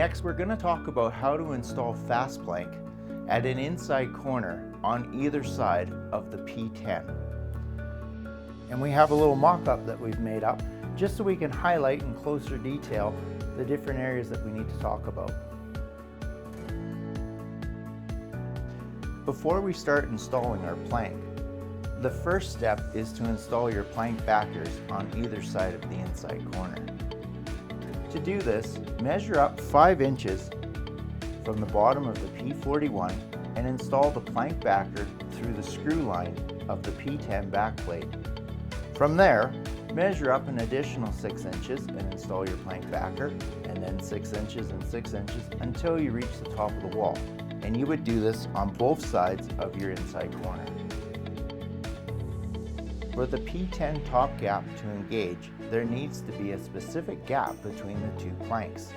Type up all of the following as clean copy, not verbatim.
Next, we're going to talk about how to install FastPlank at an inside corner on either side of the P10. And we have a little mock-up that we've made up just so we can highlight in closer detail the different areas that we need to talk about. Before we start installing our plank, the first step is to install your plank backers on either side of the inside corner. To do this, measure up 5 inches from the bottom of the P41 and install the plank backer through the screw line of the P10 backplate. From there, measure up an additional 6 inches and install your plank backer, and then 6 inches and 6 inches until you reach the top of the wall. And you would do this on both sides of your inside corner. For the P10 top gap to engage, there needs to be a specific gap between the two planks.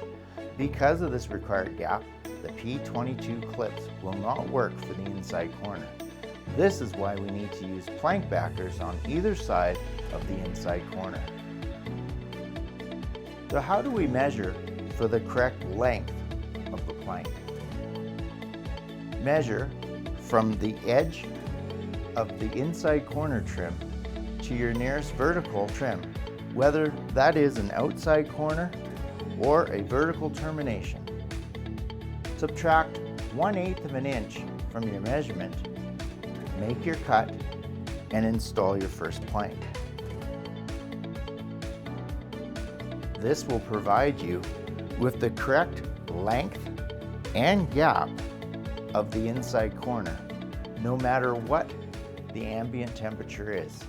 Because of this required gap, the P22 clips will not work for the inside corner. This is why we need to use plank backers on either side of the inside corner. So how do we measure for the correct length of the plank? Measure from the edge of the inside corner trim to your nearest vertical trim, whether that is an outside corner or a vertical termination. Subtract 1/8 of an inch from your measurement, make your cut, and install your first plank. This will provide you with the correct length and gap of the inside corner, no matter what the ambient temperature is.